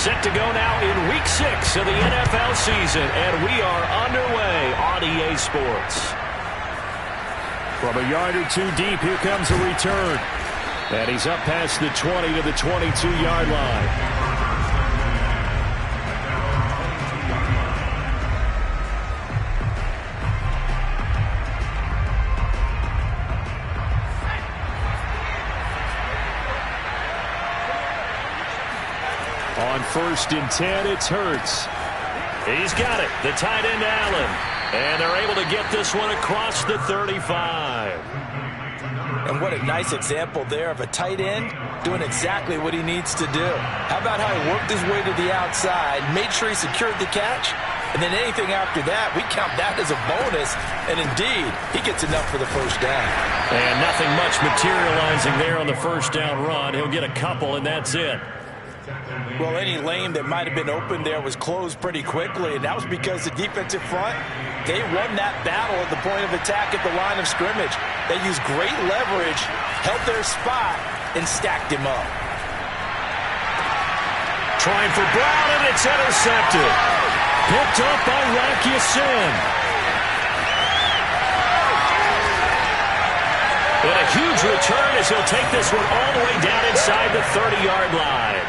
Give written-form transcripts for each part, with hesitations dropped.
Set to go now in Week 6 of the NFL season, and we are underway on EA Sports. From a yard or two deep, here comes a return. And he's up past the 20 to the 22-yard line. On 1st and 10, it's Hurts. He's got it. The tight end, Allen. And they're able to get this one across the 35. And what a nice example there of a tight end doing exactly what he needs to do. How about how he worked his way to the outside, made sure he secured the catch, and then anything after that, we count that as a bonus. And indeed, he gets enough for the first down. And nothing much materializing there on the first down run. He'll get a couple, and that's it. Well, any lane that might have been open there was closed pretty quickly, and that was because the defensive front, they won that battle at the point of attack at the line of scrimmage. They used great leverage, held their spot, and stacked him up. Trying for Brown, and it's intercepted. Picked up by Rakiasin. And a huge return as he'll take this one all the way down inside the 30-yard line.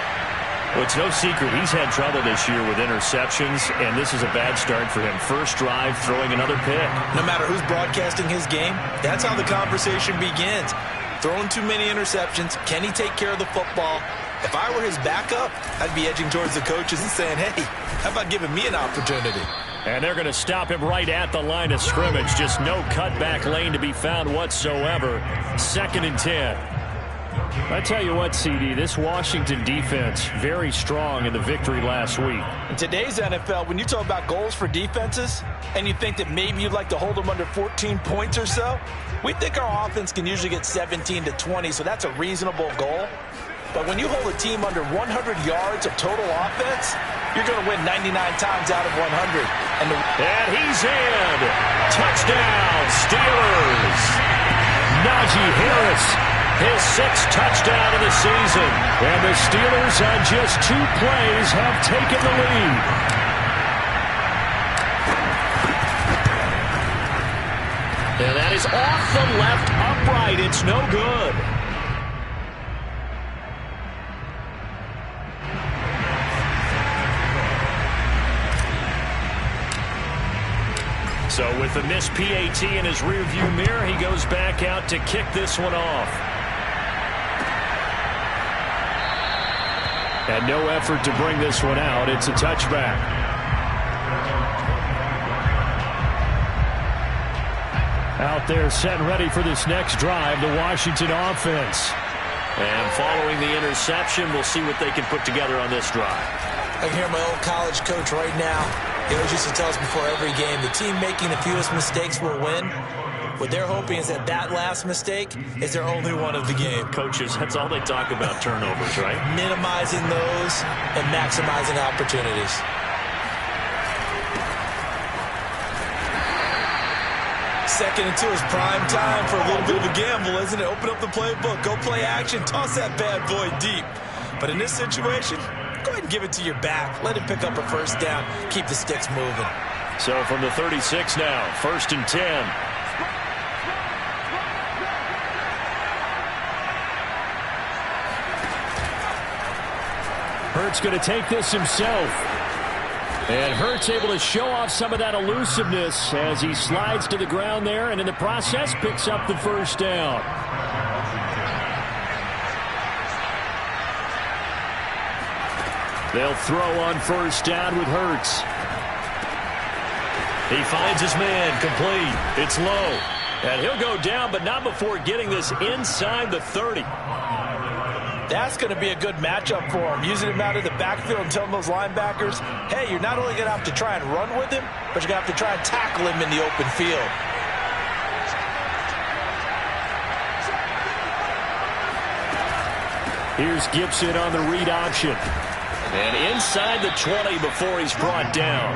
Well, it's no secret he's had trouble this year with interceptions, and this is a bad start for him. First drive, throwing another pick. No matter who's broadcasting his game, that's how the conversation begins. Throwing too many interceptions, can he take care of the football? If I were his backup, I'd be edging towards the coaches and saying, hey, how about giving me an opportunity? And they're going to stop him right at the line of scrimmage. Just no cutback lane to be found whatsoever. 2nd and 10. I tell you what, CD, this Washington defense, very strong in the victory last week. In today's NFL, when you talk about goals for defenses, and you think that maybe you'd like to hold them under 14 points or so, we think our offense can usually get 17 to 20, so that's a reasonable goal. But when you hold a team under 100 yards of total offense, you're going to win 99 times out of 100. And he's in. Touchdown, Steelers. Najee Harris. His 6th touchdown of the season. And the Steelers on just 2 plays have taken the lead. And that is off the left upright. It's no good. So with the missed PAT in his rearview mirror, he goes back out to kick this one off. And no effort to bring this one out. It's a touchback. Out there set and ready for this next drive, the Washington offense. And following the interception, we'll see what they can put together on this drive. I hear my old college coach right now. He always used to tell us before every game, the team making the fewest mistakes will win. What they're hoping is that last mistake is their only one of the game. Coaches, that's all they talk about, turnovers, right? Minimizing those and maximizing opportunities. Second and 2 is prime time for a little bit of a gamble, isn't it? Open up the playbook, go play action, toss that bad boy deep. But in this situation, go ahead and give it to your back. Let him pick up a first down. Keep the sticks moving. So from the 36 now, 1st and 10. Hurts going to take this himself. And Hurts able to show off some of that elusiveness as he slides to the ground there, and in the process picks up the first down. They'll throw on first down with Hurts. He finds his man, complete. It's low. And he'll go down, but not before getting this inside the 30. That's going to be a good matchup for him, using him out of the backfield and telling those linebackers, hey, you're not only going to have to try and run with him, but you're going to have to try and tackle him in the open field. Here's Gibson on the read option. And inside the 20 before he's brought down.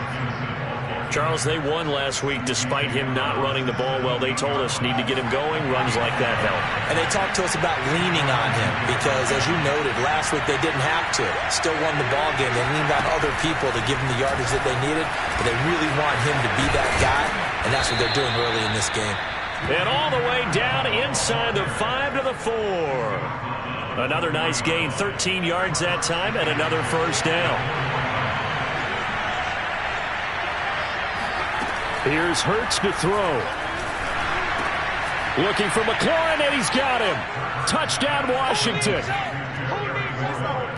Charles, they won last week despite him not running the ball well. They told us need to get him going. Runs like that help. And they talked to us about leaning on him because, as you noted, last week they didn't have to. Still won the ball game. They leaned on other people to give them the yardage that they needed, but they really want him to be that guy, and that's what they're doing early in this game. And all the way down inside the 5 to the 4. Another nice gain, 13 yards that time, and another first down. Here's Hurts to throw. Looking for McLaurin, and he's got him. Touchdown, Washington.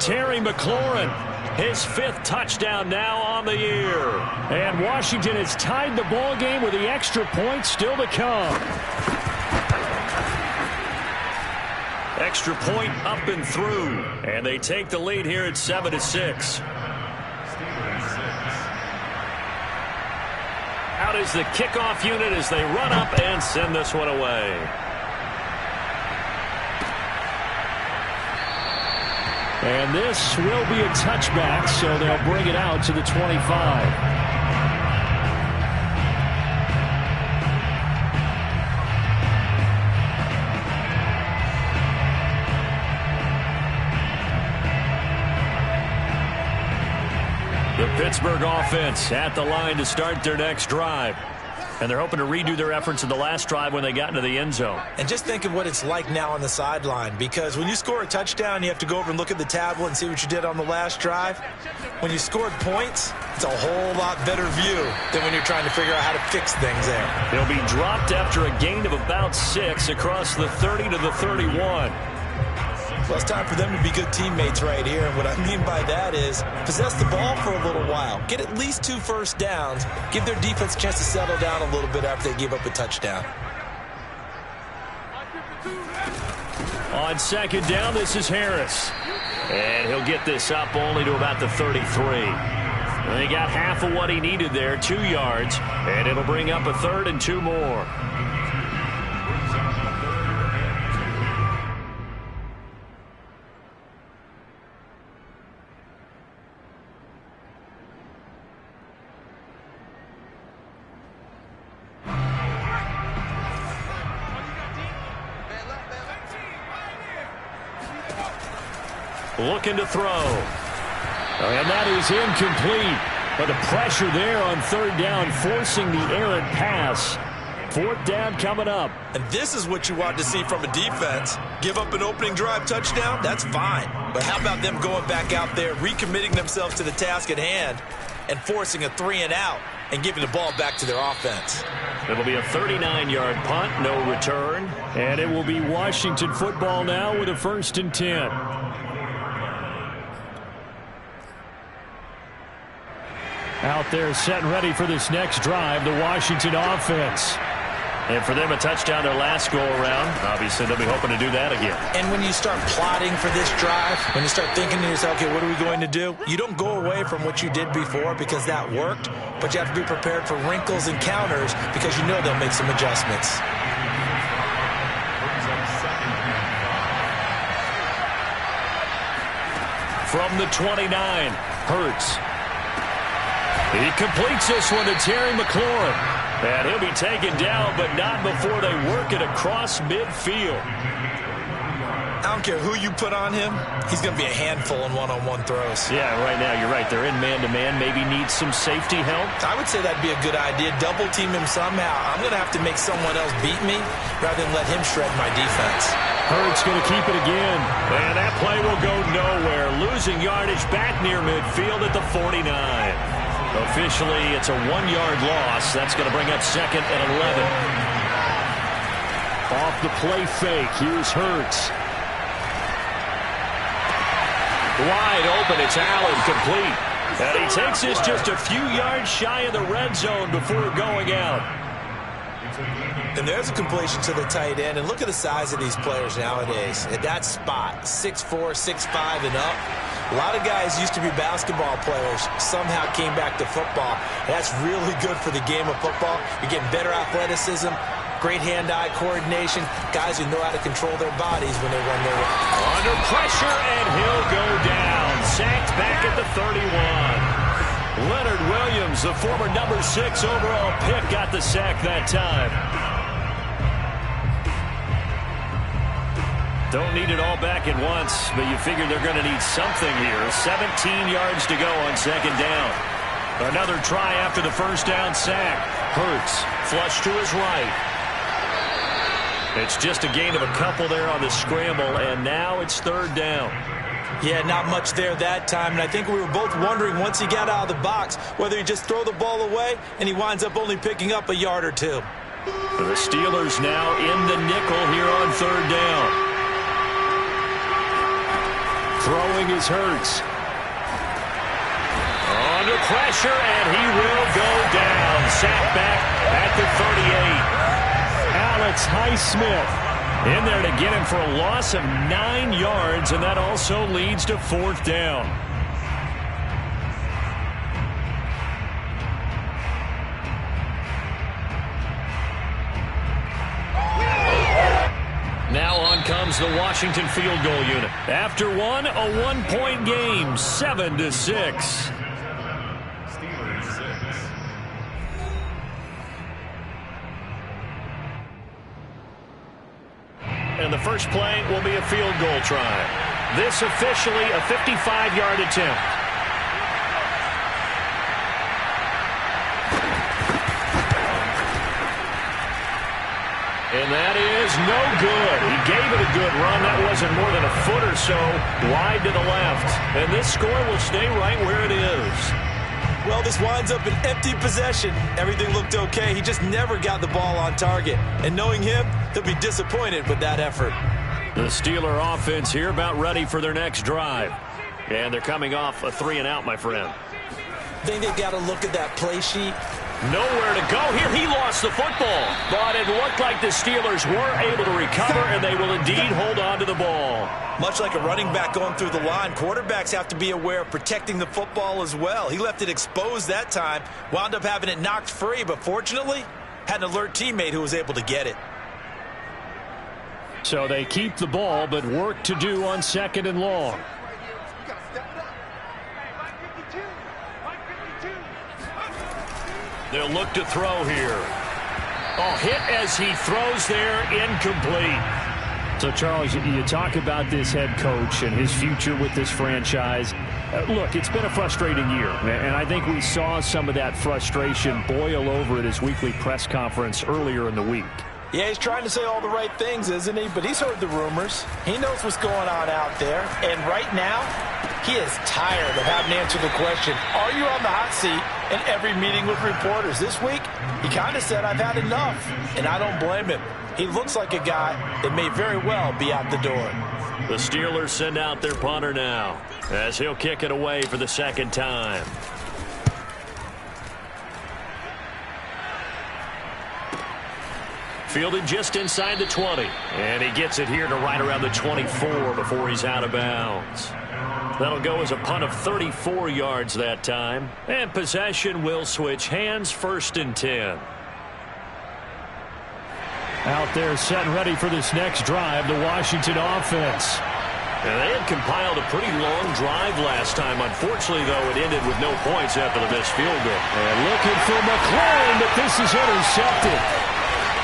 Terry McLaurin, his 5th touchdown now on the year. And Washington has tied the ball game with the extra point still to come. Extra point up and through. And they take the lead here at 7-6. Out is the kickoff unit as they run up and send this one away. And this will be a touchback, so they'll bring it out to the 25. The Pittsburgh offense at the line to start their next drive. And they're hoping to redo their efforts in the last drive when they got into the end zone. And just think of what it's like now on the sideline, because when you score a touchdown, you have to go over and look at the tablet and see what you did on the last drive. When you scored points, it's a whole lot better view than when you're trying to figure out how to fix things there. They'll be dropped after a gain of about 6 across the 30 to the 31. Well, it's time for them to be good teammates right here. And what I mean by that is possess the ball for a little while. Get at least 2 first downs. Give their defense a chance to settle down a little bit after they give up a touchdown. On second down, this is Harris. And he'll get this up only to about the 33. And he got half of what he needed there, 2 yards. And it'll bring up a 3rd and 2 more. Looking to throw. And that is incomplete. But the pressure there on 3rd down, forcing the errant pass. 4th down coming up. And this is what you want to see from a defense. Give up an opening drive touchdown, that's fine. But how about them going back out there, recommitting themselves to the task at hand, and forcing a 3-and-out and giving the ball back to their offense. It'll be a 39-yard punt, no return. And it will be Washington football now with a 1st and 10. Out there set and ready for this next drive, the Washington offense. And for them, a touchdown their last go-around. Obviously, they'll be hoping to do that again. And when you start plotting for this drive, when you start thinking to yourself, okay, what are we going to do? You don't go away from what you did before because that worked, but you have to be prepared for wrinkles and counters because you know they'll make some adjustments. From the 29, Hurts. He completes this one to Terry McLaurin. And he'll be taken down, but not before they work it across midfield. I don't care who you put on him. He's going to be a handful in one-on-one throws. Yeah, right now, you're right. They're in man-to-man. Maybe need some safety help. I would say that'd be a good idea. Double team him somehow. I'm going to have to make someone else beat me rather than let him shred my defense. Hurts going to keep it again. And that play will go nowhere. Losing yardage back near midfield at the 49. Officially, it's a 1-yard loss. That's going to bring up 2nd and 11. Off the play fake. Here's Hurts. Wide open. It's Allen, complete. And he takes this just a few yards shy of the red zone before going out. And there's a completion to the tight end. And look at the size of these players nowadays. At that spot, 6'4", 6'5", and up. A lot of guys used to be basketball players, somehow came back to football. That's really good for the game of football. You're getting better athleticism, great hand-eye coordination, guys who know how to control their bodies when they run their way. Under pressure, and he'll go down. Sacked back at the 31. Leonard Williams, the former number 6 overall pick, got the sack that time. Don't need it all back at once, but you figure they're going to need something here. 17 yards to go on second down. Another try after the first down sack. Hurts, flush to his right. It's just a gain of a couple there on the scramble, and now it's third down. Yeah, not much there that time, and I think we were both wondering once he got out of the box whether he just throw the ball away, and he winds up only picking up a yard or two. The Steelers now in the nickel here on third down. Throwing is Hurts. Under pressure, and he will go down. Sacked back at the 38. Alex Highsmith in there to get him for a loss of 9 yards, and that also leads to fourth down. Now on comes the Washington field goal unit. After one, a one-point game, 7-6. And the first play will be a field goal try. This officially a 55-yard attempt. And that is no good. He gave it a good run. That wasn't more than a foot or so wide to the left. And this score will stay right where it is. Well, this winds up an empty possession. Everything looked okay. He just never got the ball on target. And knowing him, they'll be disappointed with that effort. The Steeler offense here about ready for their next drive. And they're coming off a 3-and-out, my friend. I think they've got to look at that play sheet. Nowhere to go here. He lost the football. But it looked like the Steelers were able to recover, and they will indeed hold on to the ball. Much like a running back going through the line, quarterbacks have to be aware of protecting the football as well. He left it exposed that time, wound up having it knocked free, but fortunately, had an alert teammate who was able to get it. So they keep the ball, but work to do on second and long. They'll look to throw here. Oh, hit as he throws there, incomplete. So, Charles, you talk about this head coach and his future with this franchise. Look, it's been a frustrating year, and I think we saw some of that frustration boil over at his weekly press conference earlier in the week. Yeah, he's trying to say all the right things, isn't he? But he's heard the rumors. He knows what's going on out there. And right now, he is tired of having to answer the question, are you on the hot seat in every meeting with reporters? This week, he kind of said, I've had enough. And I don't blame him. He looks like a guy that may very well be out the door. The Steelers send out their punter now as he'll kick it away for the second time. Fielded just inside the 20. And he gets it here to right around the 24 before he's out of bounds. That'll go as a punt of 34 yards that time. And possession will switch hands, first and 10. Out there set and ready for this next drive, the Washington offense. And they had compiled a pretty long drive last time. Unfortunately, though, it ended with no points after the missed field goal. And looking for McLaurin, but this is intercepted.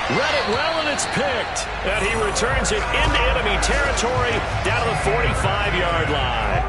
Read it well, and it's picked. And he returns it into enemy territory down to the 45-yard line.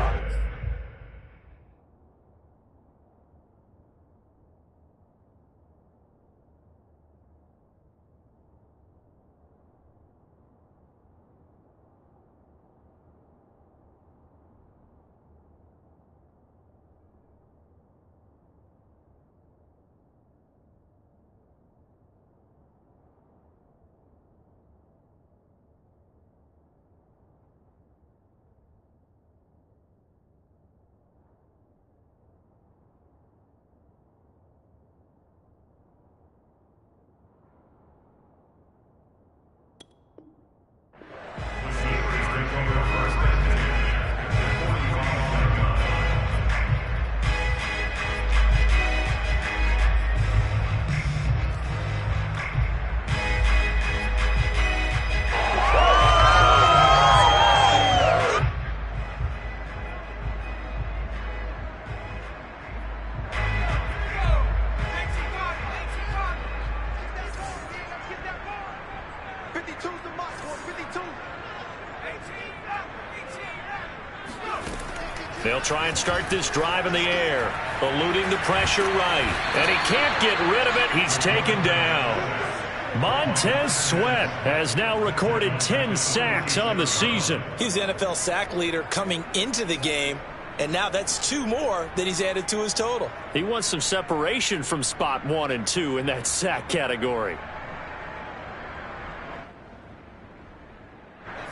They'll try and start this drive in the air, eluding the pressure right. And he can't get rid of it. He's taken down. Montez Sweat has now recorded 10 sacks on the season. He's the NFL sack leader coming into the game, and now that's 2 more that he's added to his total. He wants some separation from spot 1 and 2 in that sack category.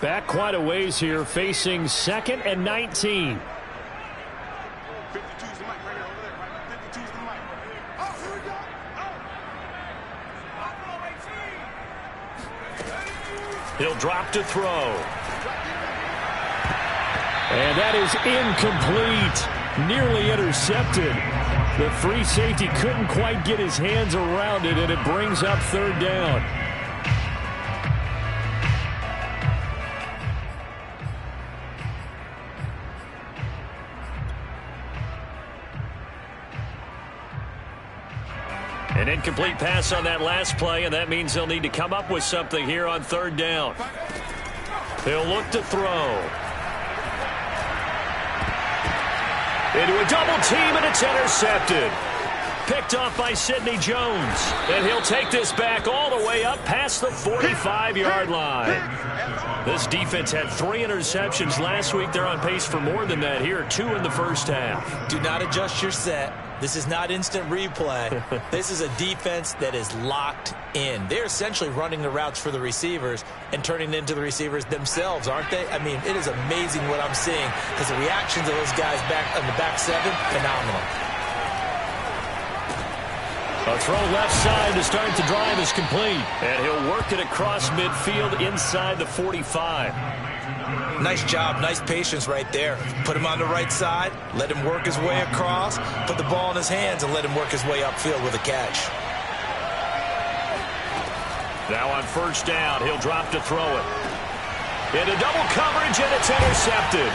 Back quite a ways here, facing 2nd and 19. He'll drop to throw. And that is incomplete. Nearly intercepted. The free safety couldn't quite get his hands around it, and it brings up 3rd down. An incomplete pass on that last play, and that means they'll need to come up with something here on 3rd down. They'll look to throw. Into a double team, and it's intercepted. Picked off by Sidney Jones. And he'll take this back all the way up past the 45-yard line. This defense had 3 interceptions last week. They're on pace for more than that here. 2 in the first half. Do not adjust your set. This is not instant replay. This is a defense that is locked in. They're essentially running the routes for the receivers and turning into the receivers themselves, aren't they? I mean, it is amazing what I'm seeing because the reactions of those guys back on the back 7, phenomenal. A throw left side to start the drive is complete. And he'll work it across midfield inside the 45. Nice job, nice patience right there. Put him on the right side, let him work his way across, put the ball in his hands, and let him work his way upfield with a catch. Now on 1st down, he'll drop to throw it. Into double coverage, and it's intercepted.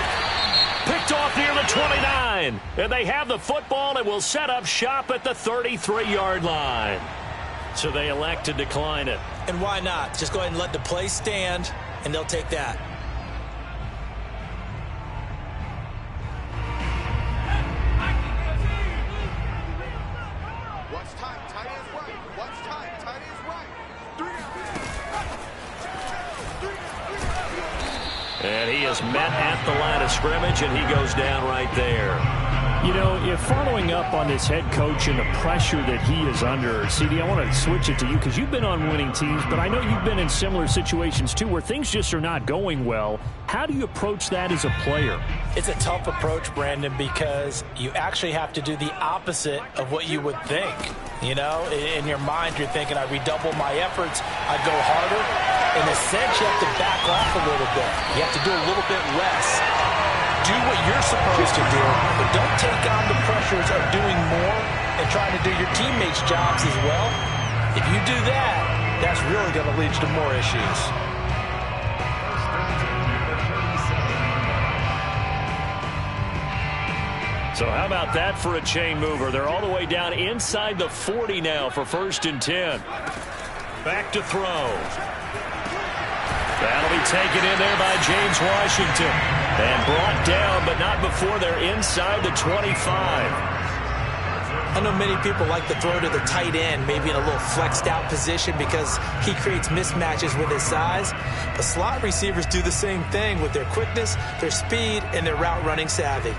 Picked off near the 29. And they have the football and will set up shop at the 33-yard line. So they elect to decline it. And why not? Just go ahead and let the play stand, and they'll take that. And he is met at the line of scrimmage, and he goes down right there. You know, if following up on this head coach and the pressure that he is under, CD, I want to switch it to you because you've been on winning teams, but I know you've been in similar situations too where things just are not going well. How do you approach that as a player? It's a tough approach, Brandon, because you actually have to do the opposite of what you would think. You know, in your mind, you're thinking, I redouble my efforts, I go harder. In a sense, you have to back off a little bit. You have to do a little bit less. Do what you're supposed to do, but don't take on the pressures of doing more and trying to do your teammates' jobs as well. If you do that, that's really going to lead to more issues. So how about that for a chain mover? They're all the way down inside the 40 now for 1st and 10. Back to throw. That'll be taken in there by James Washington. And brought down, but not before they're inside the 25. I know many people like to throw to the tight end, maybe in a little flexed out position because he creates mismatches with his size. But slot receivers do the same thing with their quickness, their speed, and their route running savvy.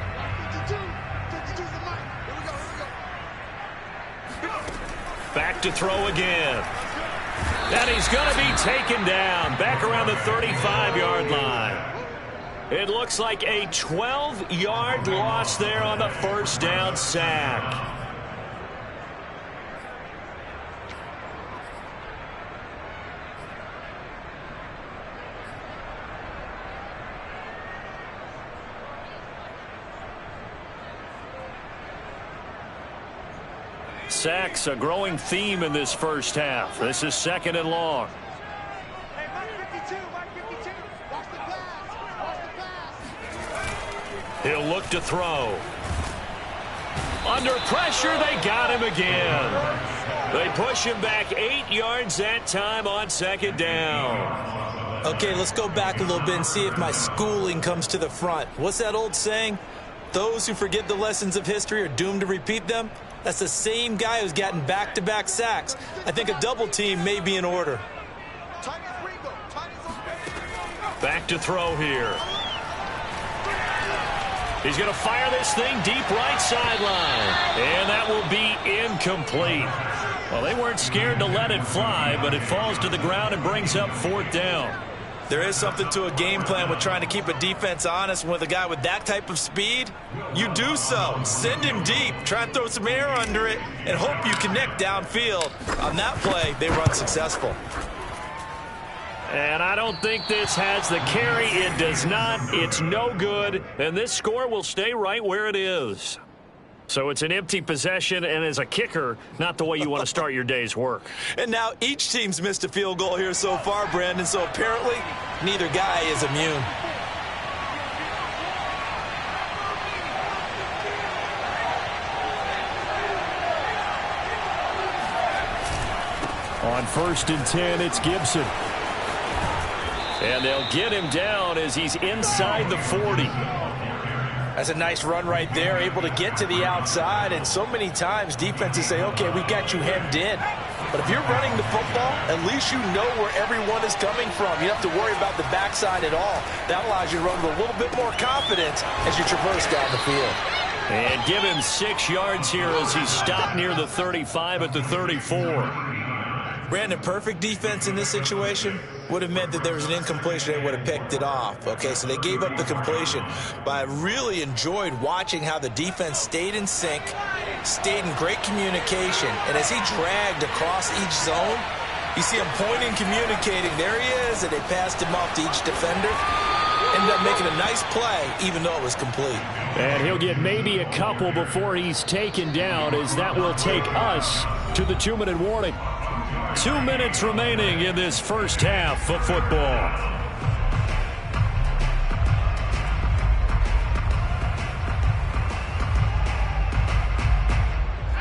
Back to throw again. And he's going to be taken down back around the 35-yard line. It looks like a 12-yard loss there on the 1st down sack. Sacks, a growing theme in this first half. This is 2nd and long. He'll look to throw. Under pressure, they got him again. They push him back 8 yards that time on 2nd down. Okay, let's go back a little bit and see if my schooling comes to the front. What's that old saying? those who forget the lessons of history are doomed to repeat them, that's the same guy who's gotten back-to-back sacks. I think a double team may be in order. Back to throw here. He's going to fire this thing deep right sideline. And that will be incomplete. Well, they weren't scared to let it fly, but it falls to the ground and brings up 4th down. There is something to a game plan with trying to keep a defense honest. With a guy with that type of speed, you do so. Send him deep. Try and throw some air under it and hope you connect downfield. On that play, they run successful. And I don't think this has the carry. It does not. It's no good. And this score will stay right where it is. So it's an empty possession, and as a kicker, not the way you want to start your day's work. And now each team's missed a field goal here so far, Brandon, so apparently neither guy is immune. On 1st and 10, it's Gibson. And they'll get him down as he's inside the 40. That's a nice run right there, able to get to the outside. And so many times defenses say, okay, we got you hemmed in. But if you're running the football, at least you know where everyone is coming from. You don't have to worry about the backside at all. That allows you to run with a little bit more confidence as you traverse down the field. And give him 6 yards here as he stopped near the 35 at the 34. Brandon, perfect defense in this situation would have meant that there was an incompletion. They would have picked it off. Okay, so they gave up the completion. But I really enjoyed watching how the defense stayed in sync, stayed in great communication. And as he dragged across each zone, you see him pointing, communicating. There he is, and they passed him off to each defender. Ended up making a nice play, even though it was complete. And he'll get maybe a couple before he's taken down, as that will take us to the 2-minute warning. 2 minutes remaining in this first half of football.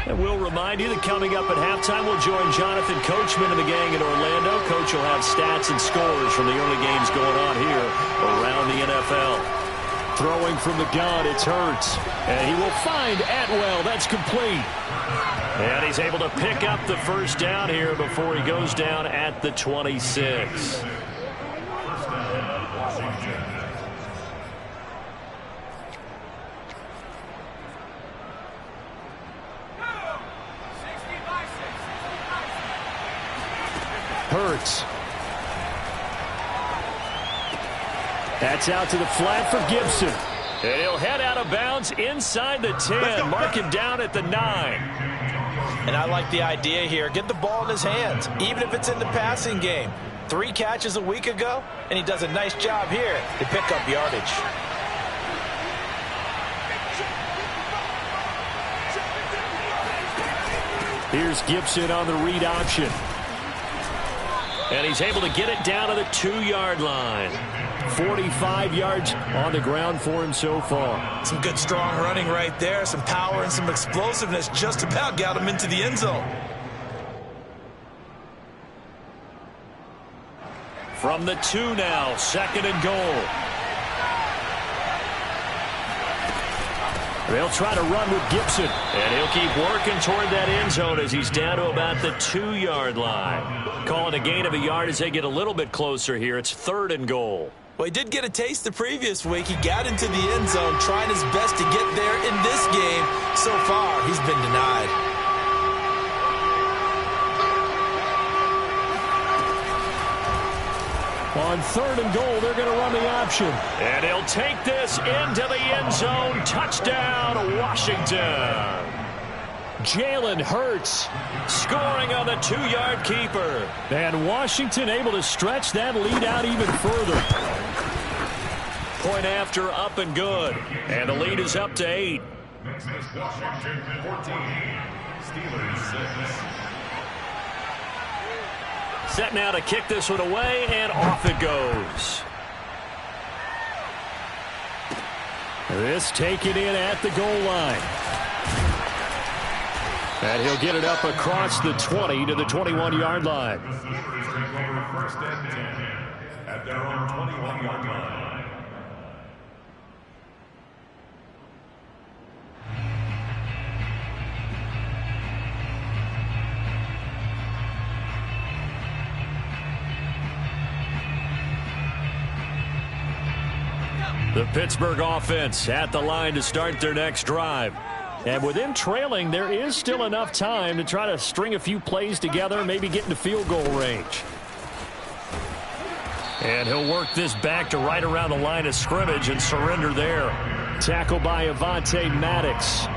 And we'll remind you that coming up at halftime, we'll join Jonathan Coachman and the gang in Orlando. Coach will have stats and scores from the early games going on here around the NFL. Throwing from the gun, it's Hurts. And he will find Atwell. That's complete. And he's able to pick up the first down here before he goes down at the 26. Hurts. That's out to the flat for Gibson. And he'll head out of bounds inside the 10. Mark him down at the 9. And I like the idea here. Get the ball in his hands, even if it's in the passing game. 3 catches a week ago, and he does a nice job here to pick up yardage. Here's Gibson on the read option. And he's able to get it down to the 2-yard line. 45 yards on the ground for him so far. Some good strong running right there. Some power and some explosiveness just about got him into the end zone. From the 2 now, 2nd and goal. They'll try to run with Gibson. And he'll keep working toward that end zone as he's down to about the 2-yard line. Calling a gain of a yard as they get a little bit closer here. It's 3rd and goal. Well, he did get a taste the previous week. He got into the end zone, trying his best to get there in this game. So far, he's been denied. On 3rd and goal, they're going to run the option. And he'll take this into the end zone. Touchdown, Washington. Jalen Hurts scoring on the 2-yard keeper. And Washington able to stretch that lead out even further. Point after, up and good. And the lead is up to 8. Washington 14, Steelers 6. Set now to kick this one away, and off it goes. This taken in at the goal line. And he'll get it up across the 20 to the 21-yard line. First and 10 at their own 21-yard line. The Pittsburgh offense at the line to start their next drive. And with them trailing, there is still enough time to try to string a few plays together, maybe get into field goal range. And he'll work this back to right around the line of scrimmage and surrender there. Tackle by Avonte Maddox.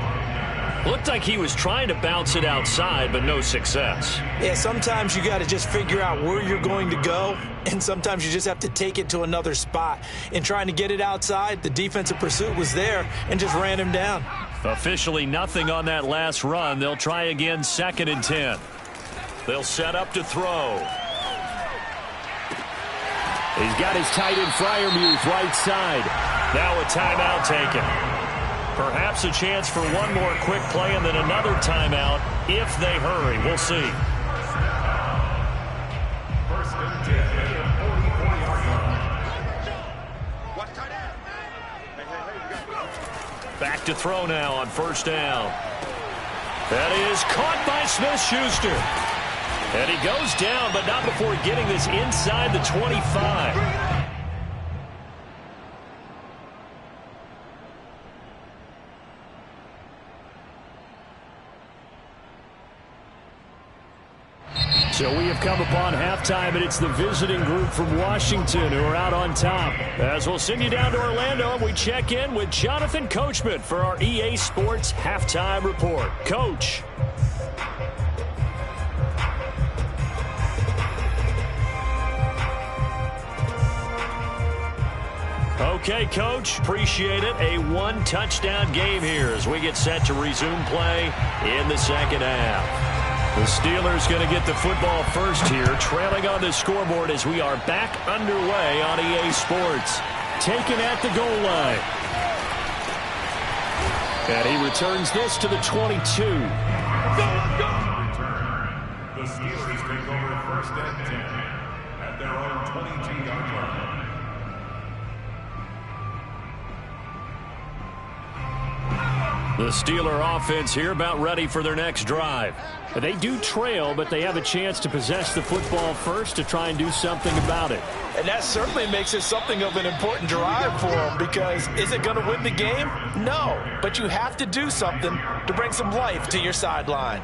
Looked like he was trying to bounce it outside, but no success. Yeah, sometimes you got to just figure out where you're going to go, and sometimes you just have to take it to another spot. In trying to get it outside, the defensive pursuit was there and just ran him down. Officially nothing on that last run. They'll try again, 2nd and 10. They'll set up to throw. He's got his tight end Freiermuth right side. Now a timeout taken. Perhaps a chance for one more quick play and then another timeout if they hurry. We'll see. First and 10 at the 44-yard line. Back to throw now on 1st down. That is caught by Smith-Schuster. And he goes down, but not before getting this inside the 25. So we have come upon halftime, and it's the visiting group from Washington who are out on top. As we'll send you down to Orlando, and we check in with Jonathan Coachman for our EA Sports Halftime Report. Coach. Okay, Coach, appreciate it. A one-touchdown game here as we get set to resume play in the second half. The Steelers going to get the football first here, trailing on the scoreboard as we are back underway on EA Sports. Taken at the goal line. And he returns this to the 22. The Steelers take over 1st and 10 at their own 22-yard line. The Steeler offense here about ready for their next drive. They do trail, but they have a chance to possess the football first to try and do something about it. And that certainly makes it something of an important drive for them, because is it going to win the game? No, but you have to do something to bring some life to your sideline.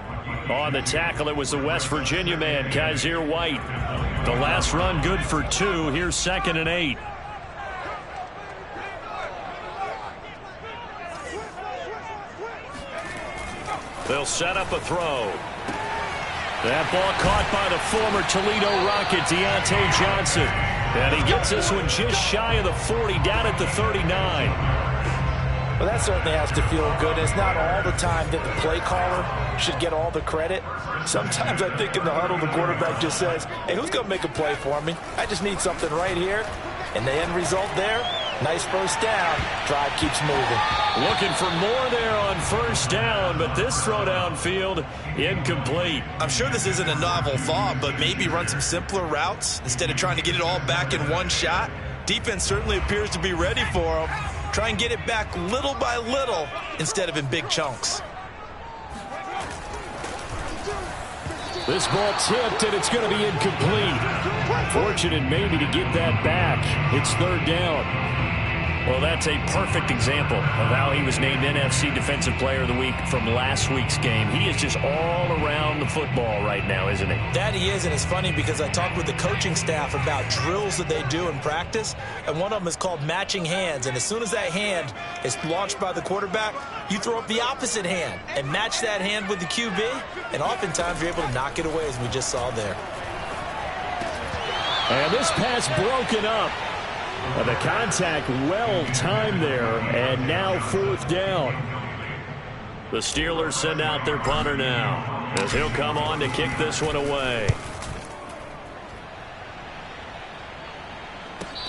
On the tackle, it was the West Virginia man, Kaiser White. The last run good for 2. Here's 2nd and 8. They'll set up a throw. That ball caught by the former Toledo Rocket, Deontay Johnson. And he gets this one just shy of the 40, down at the 39. Well, that certainly has to feel good. It's not all the time that the play caller should get all the credit. Sometimes I think in the huddle, the quarterback just says, hey, who's going to make a play for me? I just need something right here. And the end result there, nice 1st down. Drive keeps moving. Looking for more there on 1st down, but this throw downfield, incomplete. I'm sure this isn't a novel thought, but maybe run some simpler routes instead of trying to get it all back in one shot. Defense certainly appears to be ready for them. Try and get it back little by little instead of in big chunks. This ball tipped, and it's going to be incomplete. Fortunate maybe to get that back. It's 3rd down. Well, that's a perfect example of how he was named NFC Defensive Player of the Week from last week's game. He is just all around the football right now, isn't he? That he is, and it's funny because I talked with the coaching staff about drills that they do in practice, and one of them is called matching hands. And as soon as that hand is launched by the quarterback, you throw up the opposite hand and match that hand with the QB, and oftentimes you're able to knock it away, as we just saw there. And this pass broken up. The contact well timed there, and now 4th down. The Steelers send out their punter now, as he'll come on to kick this one away.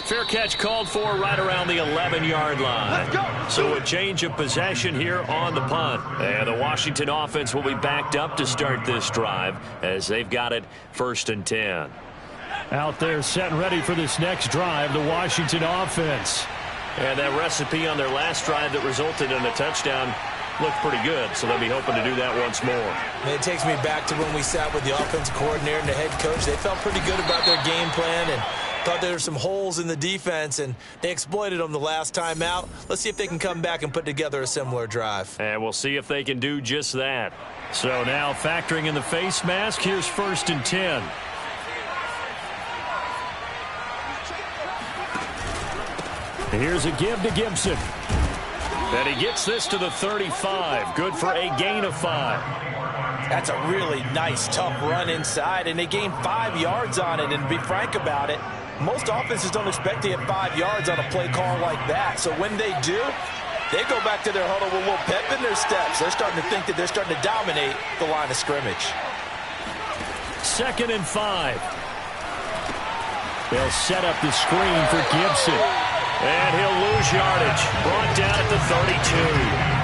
Fair catch called for right around the 11-yard line. So a change of possession here on the punt. And the Washington offense will be backed up to start this drive as they've got it 1st and 10. Out there set and ready for this next drive, the Washington offense. And that recipe on their last drive that resulted in a touchdown looked pretty good, so they'll be hoping to do that once more. It takes me back to when we sat with the offensive coordinator and the head coach. They felt pretty good about their game plan, and Thought there were some holes in the defense, and they exploited them the last time out. Let's see if they can come back and put together a similar drive. And we'll see if they can do just that. So now factoring in the face mask, here's 1st and 10. Here's a give to Gibson. And he gets this to the 35. Good for a gain of 5. That's a really nice, tough run inside, and they gained 5 yards on it. And to be frank about it, most offenses don't expect to get 5 yards on a play call like that. So when they do, they go back to their huddle with a little pep in their steps. They're starting to think that they're starting to dominate the line of scrimmage. 2nd and 5. They'll set up the screen for Gibson. And he'll lose yardage. Brought down at the 32.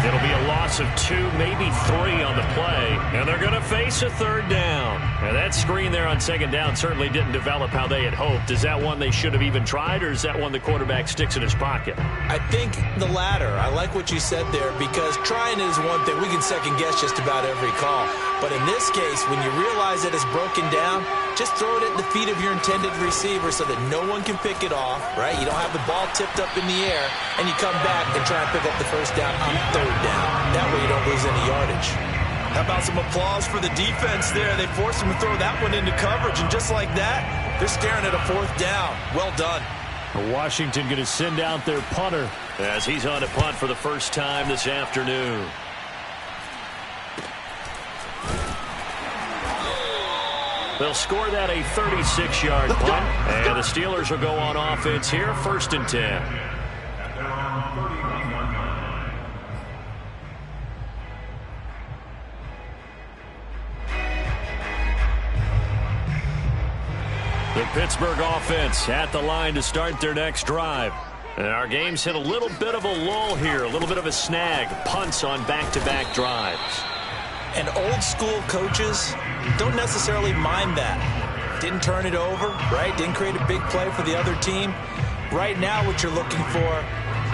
It'll be a loss of 2, maybe 3 on the play. And they're going to face a 3rd down. And that screen there on 2nd down certainly didn't develop how they had hoped. Is that one they should have even tried, or is that one the quarterback sticks in his pocket? I think the latter. I like what you said there, because trying is one thing. We can second-guess just about every call. But in this case, when you realize that it's broken down, just throw it at the feet of your intended receiver so that no one can pick it off, right? You don't have the ball tipped up in the air, and you come back and try and pick up the 1st down on 3rd down. That way you don't lose any yardage. How about some applause for the defense there? They forced him to throw that one into coverage, and just like that, they're staring at a 4th down. Well done. Washington going to send out their punter as he's on to punt for the first time this afternoon. They'll score that a 36-yard punt, and the Steelers will go on offense here, 1st and 10. The Pittsburgh offense at the line to start their next drive. And our game's hit a little bit of a lull here, a little bit of a snag, punts on back-to-back drives. And old-school coaches don't necessarily mind that. Didn't turn it over, right? Didn't create a big play for the other team. Right now what you're looking for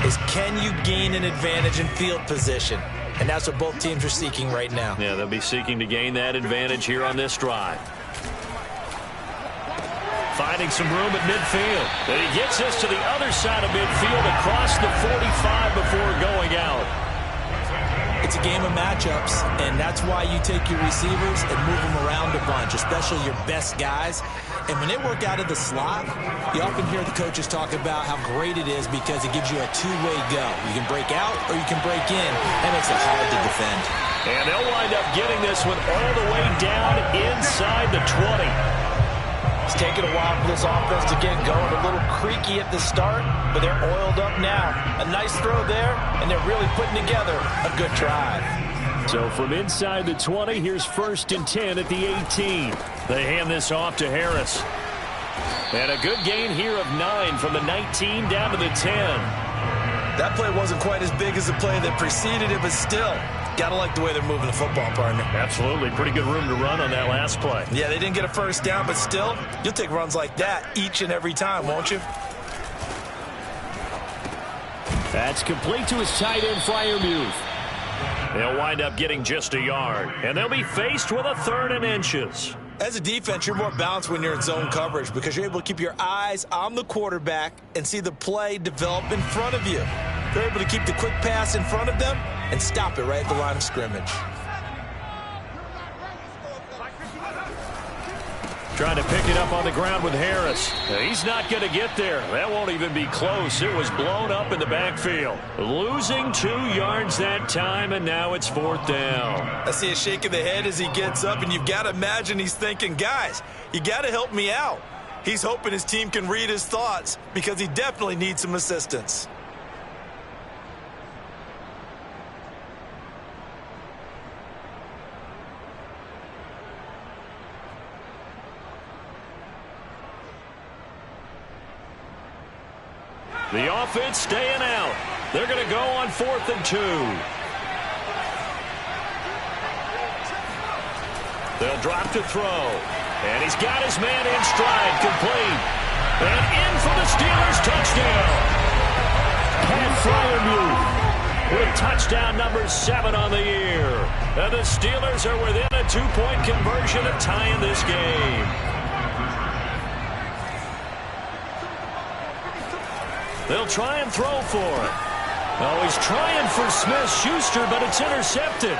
is, can you gain an advantage in field position? And that's what both teams are seeking right now. Yeah, they'll be seeking to gain that advantage here on this drive. Finding some room at midfield. And he gets this to the other side of midfield across the 45 before going out. It's a game of matchups, and that's why you take your receivers and move them around a bunch, especially your best guys. And when they work out of the slot, you often hear the coaches talk about how great it is because it gives you a two-way go. You can break out or you can break in. That makes it hard to defend. And they'll wind up getting this one all the way down inside the 20. It's taken a while for this offense to get going. A little creaky at the start, but they're oiled up now. A nice throw there, and they're really putting together a good drive. So from inside the 20, here's 1st and 10 at the 18. They hand this off to Harris. And a good gain here of 9 from the 19 down to the 10. That play wasn't quite as big as the play that preceded it, but still, gotta like the way they're moving the football, partner. Absolutely. Pretty good room to run on that last play. Yeah, they didn't get a 1st down, but still, you'll take runs like that each and every time, won't you? That's complete to his tight end, Freiermuth. They'll wind up getting just a yard, and they'll be faced with a 3rd and inches. As a defense, you're more balanced when you're in zone coverage because you're able to keep your eyes on the quarterback and see the play develop in front of you. They're able to keep the quick pass in front of them and stop it right at the line of scrimmage. Trying to pick it up on the ground with Harris. He's not going to get there. That won't even be close. It was blown up in the backfield. Losing 2 yards that time, and now it's 4th down. I see a shake of the head as he gets up, and you've got to imagine he's thinking, guys, you got to help me out. He's hoping his team can read his thoughts because he definitely needs some assistance. The offense staying out. They're going to go on 4th and 2. They'll drop to throw. And he's got his man in stride, complete. And in for the Steelers, touchdown. Pat Freiermuth with touchdown number 7 on the year. And the Steelers are within a 2-point conversion of tying this game. They'll try and throw for it. Oh, he's trying for Smith-Schuster, but it's intercepted.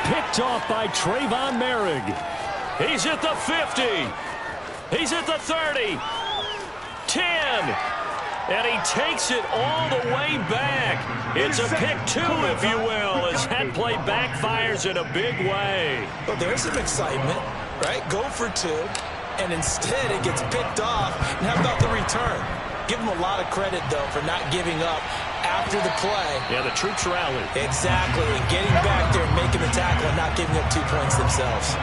Picked off by Trayvon Merrick. He's at the 50. He's at the 30. 10. And he takes it all the way back. It's a pick two, if you will, as that play backfires in a big way. Well, there's some excitement, right? Go for two, and instead it gets picked off. And how about the return? Give him a lot of credit, though, for not giving up after the play. Yeah, the troops rallied. Exactly, and getting back there and making the tackle and not giving up 2 points themselves.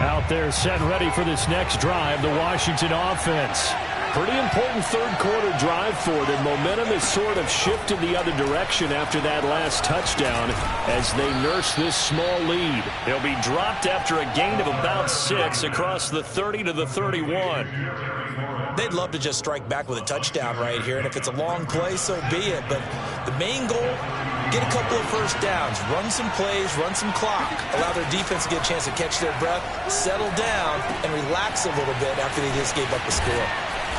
Out there set ready for this next drive, the Washington offense. Pretty important third-quarter drive for them. Momentum has sort of shifted the other direction after that last touchdown as they nurse this small lead. They'll be dropped after a gain of about 6 across the 30 to the 31. They'd love to just strike back with a touchdown right here, and if it's a long play, so be it. But the main goal, get a couple of first downs, run some plays, run some clock, allow their defense to get a chance to catch their breath, settle down, and relax a little bit after they just gave up the score.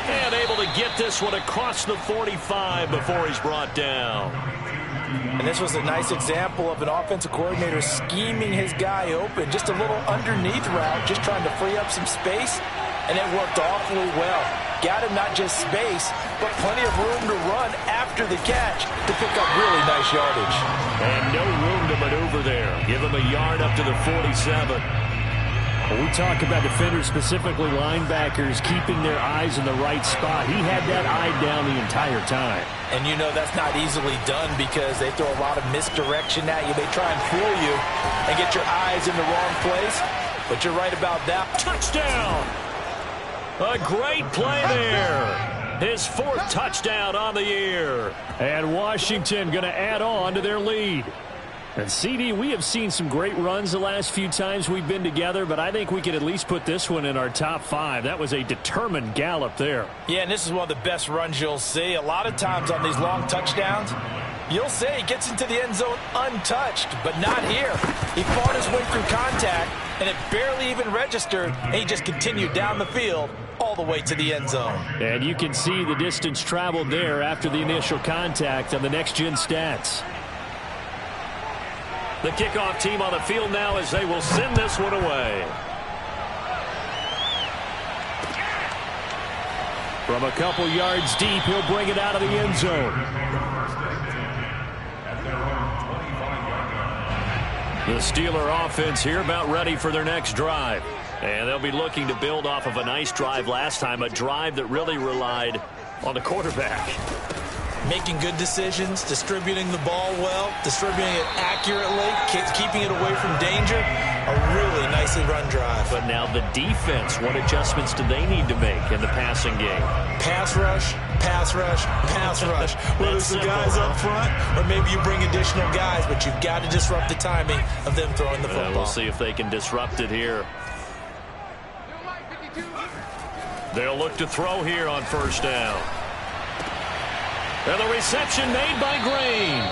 And able to get this one across the 45 before he's brought down. And this was a nice example of an offensive coordinator scheming his guy open. Just a little underneath route, just trying to free up some space, and it worked awfully well. Got him not just space, but plenty of room to run after the catch to pick up really nice yardage. And no room to maneuver there. Give him a yard up to the 47. When we talk about defenders, specifically linebackers, keeping their eyes in the right spot, he had that eye down the entire time. And you know that's not easily done because they throw a lot of misdirection at you. They try and fool you and get your eyes in the wrong place. But you're right about that. Touchdown! A great play there. His 4th touchdown on the year. And Washington going to add on to their lead. And CD, we have seen some great runs the last few times we've been together, but I think we could at least put this one in our top 5. That was a determined gallop there. Yeah, and this is one of the best runs you'll see. A lot of times on these long touchdowns, you'll say he gets into the end zone untouched, but not here. He fought his way through contact, and it barely even registered, and he just continued down the field all the way to the end zone. And you can see the distance traveled there after the initial contact on the next-gen stats. The kickoff team on the field now as they will send this one away. From a couple yards deep, he'll bring it out of the end zone. The Steeler offense here about ready for their next drive. And they'll be looking to build off of a nice drive last time, a drive that really relied on the quarterback. Making good decisions, distributing the ball well, distributing it accurately, keeping it away from danger. A really nicely run drive. But now the defense, what adjustments do they need to make in the passing game? Pass rush, pass rush, pass rush. Whether it's the guys up front or maybe you bring additional guys, but you've got to disrupt the timing of them throwing the football. We'll see if they can disrupt it here. They'll look to throw here on first down. And the reception made by Green.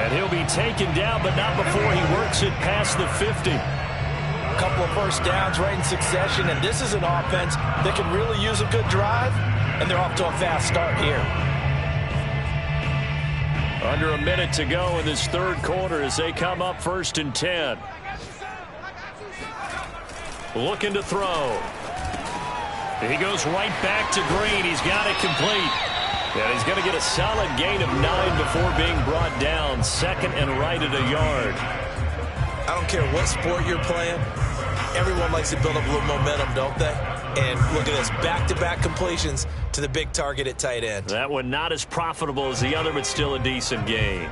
And he'll be taken down, but not before he works it past the 50. A couple of first downs right in succession, and this is an offense that can really use a good drive, and they're off to a fast start here. Under a minute to go in this third quarter as they come up 1st and 10. Looking to throw. He goes right back to Green. He's got it complete. And he's going to get a solid gain of 9 before being brought down. 2nd and right at a yard. I don't care what sport you're playing. Everyone likes to build up a little momentum, don't they? And look at this, back-to-back completions to the big target at tight end. That one not as profitable as the other, but still a decent gain.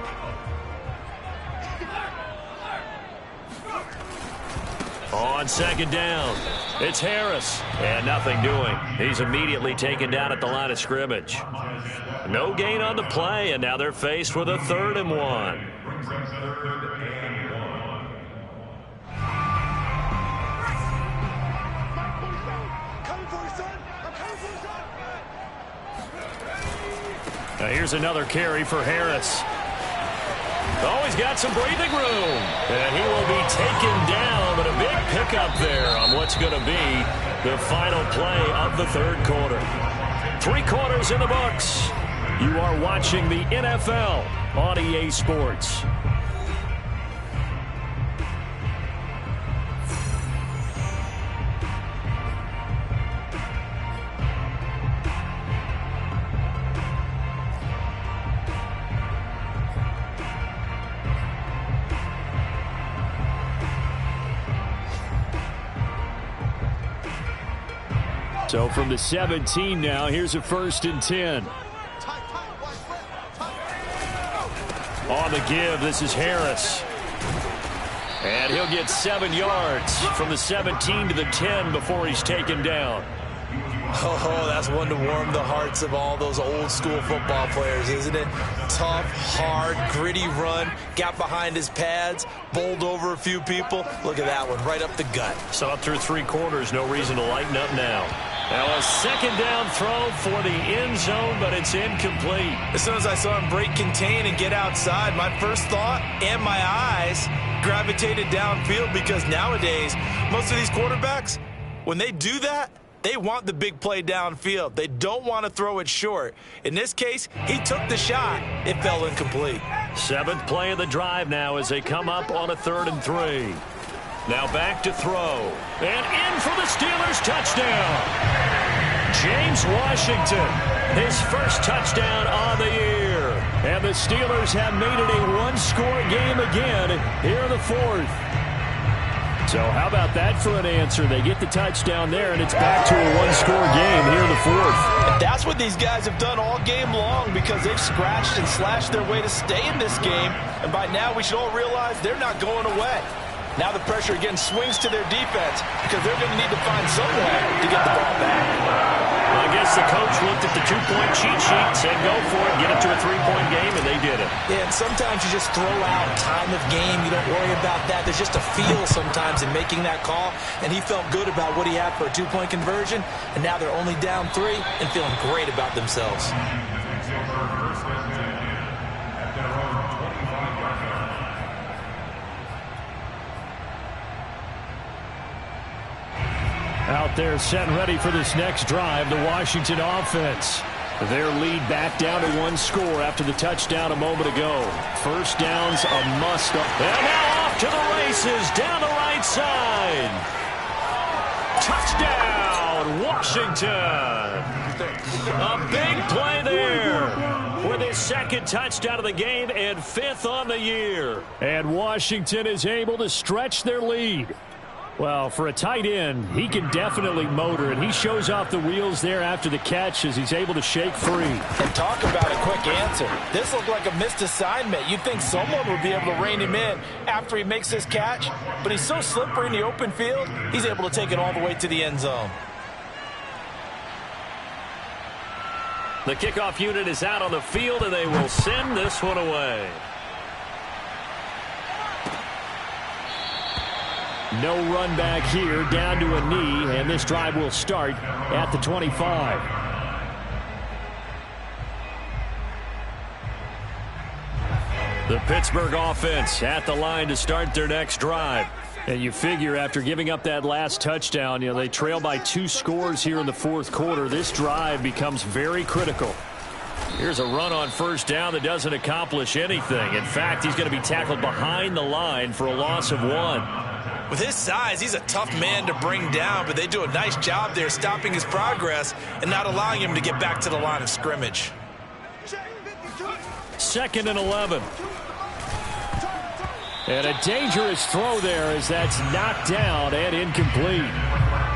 On 2nd down, it's Harris. And nothing doing. He's immediately taken down at the line of scrimmage. No gain on the play, and now they're faced with a 3rd and 1. Now here's another carry for Harris. Oh, he's got some breathing room. And he will be taken down, but a big pickup there on what's going to be the final play of the third quarter. 3 quarters in the books. You are watching the NFL on EA Sports. So from the 17 now, here's a 1st and 10. On the give, this is Harris. And he'll get 7 yards from the 17 to the 10 before he's taken down. Oh, that's one to warm the hearts of all those old school football players, isn't it? Tough, hard, gritty run, got behind his pads, bowled over a few people. Look at that one, right up the gut. So up through 3 quarters, no reason to lighten up now. Now a 2nd down throw for the end zone, but it's incomplete. As soon as I saw him break contain and get outside, my first thought and my eyes gravitated downfield, because nowadays, most of these quarterbacks, when they do that, they want the big play downfield. They don't want to throw it short. In this case, he took the shot. It fell incomplete. 7th play of the drive now as they come up on a 3rd and 3. Now back to throw. And in for the Steelers touchdown. James Washington, his first touchdown on the year. And the Steelers have made it a 1-score game again here in the 4th. So how about that for an answer? They get the touchdown there, and it's back to a 1-score game here in the 4th. And that's what these guys have done all game long, because they've scratched and slashed their way to stay in this game. And by now, we should all realize they're not going away. Now the pressure again swings to their defense, because they're going to need to find some way to get the ball back. Well, I guess the coach looked at the 2-point cheat sheet, said go for it, get it to a 3-point game, and they did it. Yeah, and sometimes you just throw out time of game. You don't worry about that. There's just a feel sometimes in making that call, and he felt good about what he had for a 2-point conversion, and now they're only down 3 and feeling great about themselves. Out there set and ready for this next drive, the Washington offense. Their lead back down to 1 score after the touchdown a moment ago. First down's a must. And now off to the races down the right side. Touchdown, Washington. A big play there with his 2nd touchdown of the game and 5th on the year. And Washington is able to stretch their lead. Well, for a tight end, he can definitely motor, and he shows off the wheels there after the catch as he's able to shake free. And talk about a quick answer. This looked like a missed assignment. You'd think someone would be able to rein him in after he makes this catch, but he's so slippery in the open field, he's able to take it all the way to the end zone. The kickoff unit is out on the field, and they will send this one away. No run back here, down to a knee, and this drive will start at the 25. The Pittsburgh offense at the line to start their next drive. And you figure after giving up that last touchdown, they trail by 2 scores here in the 4th quarter. This drive becomes very critical. Here's a run on 1st down that doesn't accomplish anything. In fact, he's going to be tackled behind the line for a loss of 1. With his size, he's a tough man to bring down, but they do a nice job there stopping his progress and not allowing him to get back to the line of scrimmage. 2nd and 11. And a dangerous throw there as that's knocked down and incomplete.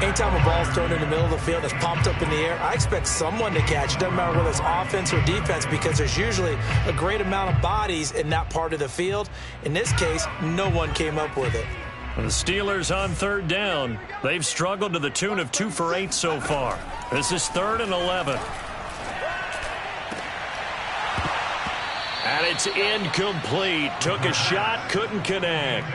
Anytime a ball's thrown in the middle of the field that's popped up in the air, I expect someone to catch. It doesn't matter whether it's offense or defense, because there's usually a great amount of bodies in that part of the field. In this case, no one came up with it. The Steelers on 3rd down. They've struggled to the tune of 2 for 8 so far. This is 3rd and 11. And it's incomplete. Took a shot, couldn't connect.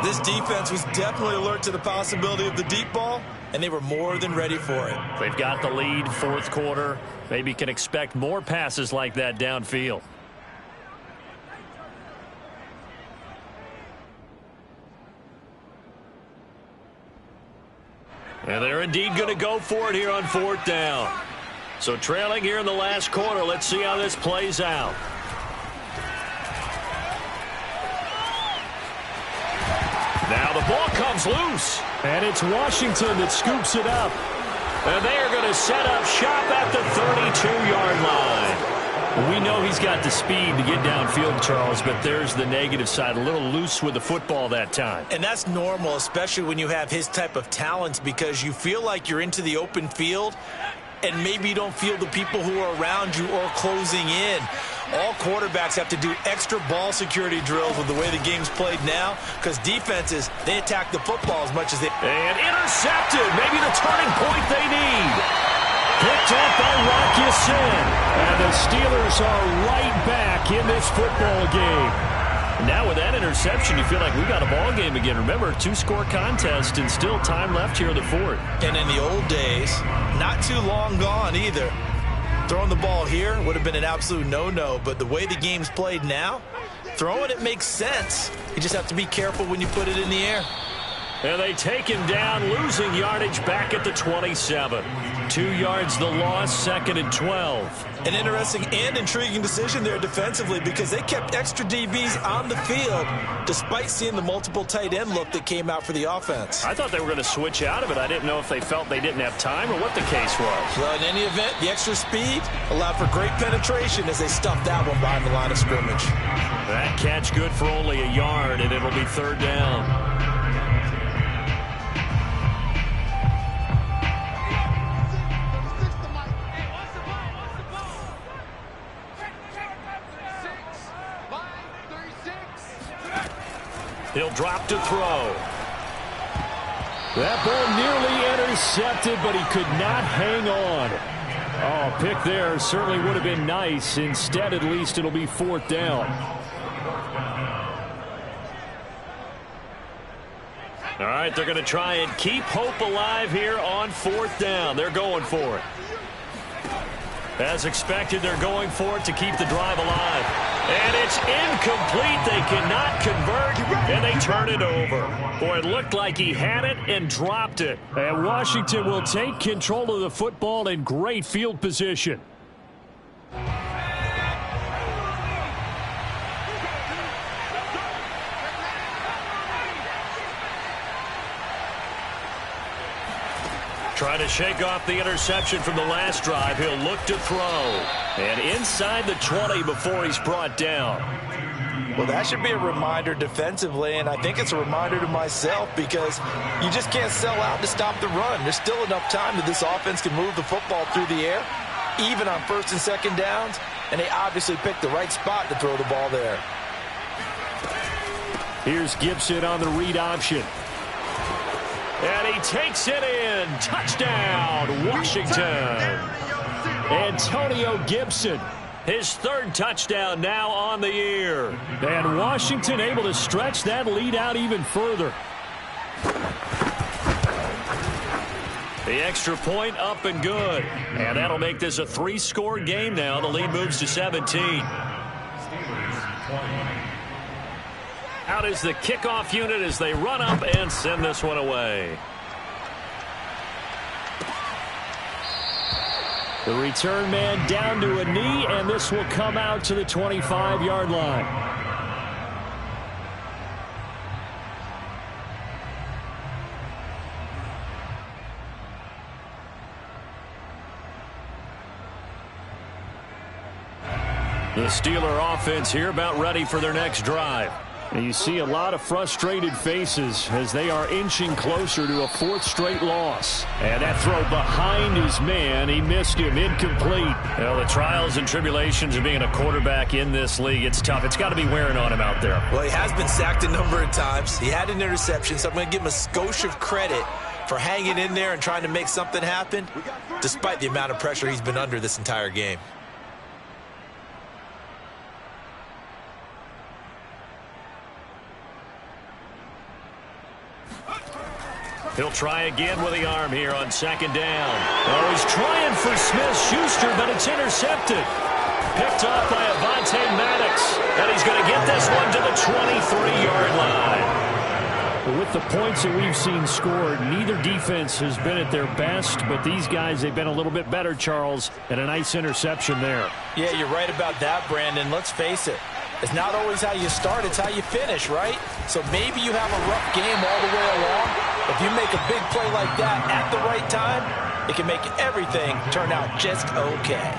This defense was definitely alert to the possibility of the deep ball, and they were more than ready for it. They've got the lead, 4th quarter. Maybe can expect more passes like that downfield. And they're indeed going to go for it here on 4th down. So trailing here in the last quarter. Let's see how this plays out. Now the ball comes loose. And it's Washington that scoops it up. And they are going to set up shop at the 32-yard line. We know he's got the speed to get downfield, Charles, but there's the negative side. A little loose with the football that time. And that's normal, especially when you have his type of talents, because you feel like you're into the open field and maybe you don't feel the people who are around you or closing in. All quarterbacks have to do extra ball security drills with the way the game's played now, because defenses, they attack the football as much as they... And intercepted. Maybe the turning point they need. Picked up by Rock Ya-Sin. And the Steelers are right back in this football game. Now with that interception, you feel like we got a ball game again. Remember, 2-score contest and still time left here in the 4th. And in the old days, not too long gone either, throwing the ball here would have been an absolute no-no. But the way the game's played now, throwing it makes sense. You just have to be careful when you put it in the air. And they take him down, losing yardage back at the 27. 2 yards the loss, 2nd and 12. An interesting and intriguing decision there defensively, because they kept extra DBs on the field despite seeing the multiple tight end look that came out for the offense. I thought they were going to switch out of it. I didn't know if they felt they didn't have time or what the case was. Well, in any event, the extra speed allowed for great penetration as they stuffed that one behind the line of scrimmage. That catch good for only a yard, and it'll be 3rd down. He'll drop to throw. That ball nearly intercepted, but he could not hang on. Oh, pick there certainly would have been nice. Instead, at least it'll be 4th down. All right, they're going to try and keep hope alive here on 4th down. They're going for it. As expected, they're going for it to keep the drive alive. And it's incomplete. They cannot convert, and they turn it over. Boy, it looked like he had it and dropped it. And Washington will take control of the football in great field position. Trying to shake off the interception from the last drive. He'll look to throw. And inside the 20 before he's brought down. Well, that should be a reminder defensively, and I think it's a reminder to myself, because you just can't sell out to stop the run. There's still enough time that this offense can move the football through the air, even on 1st and 2nd downs, and they obviously picked the right spot to throw the ball there. Here's Gibson on the read option. And he takes it in. Touchdown, Washington. Antonio Gibson. His 3rd touchdown now on the year. And Washington able to stretch that lead out even further. The extra point up and good. And that'll make this a 3-score game now. The lead moves to 17. Out is the kickoff unit as they run up and send this one away. The return man down to a knee, and this will come out to the 25-yard line. The Steeler offense here about ready for their next drive. And you see a lot of frustrated faces as they are inching closer to a 4th straight loss. And that throw behind his man, he missed him, incomplete. Well, the trials and tribulations of being a quarterback in this league, it's tough. It's got to be wearing on him out there. Well, he has been sacked a number of times. He had an interception, so I'm going to give him a skosh of credit for hanging in there and trying to make something happen, despite the amount of pressure he's been under this entire game. He'll try again with the arm here on 2nd down. Oh, he's trying for Smith-Schuster, but it's intercepted. Picked off by Avonte Maddox. And he's going to get this one to the 23-yard line. With the points that we've seen scored, neither defense has been at their best, but these guys, they've been a little bit better, Charles, and a nice interception there. Yeah, you're right about that, Brandon. Let's face it. It's not always how you start, it's how you finish, right? So maybe you have a rough game all the way along. If you make a big play like that at the right time, it can make everything turn out just okay.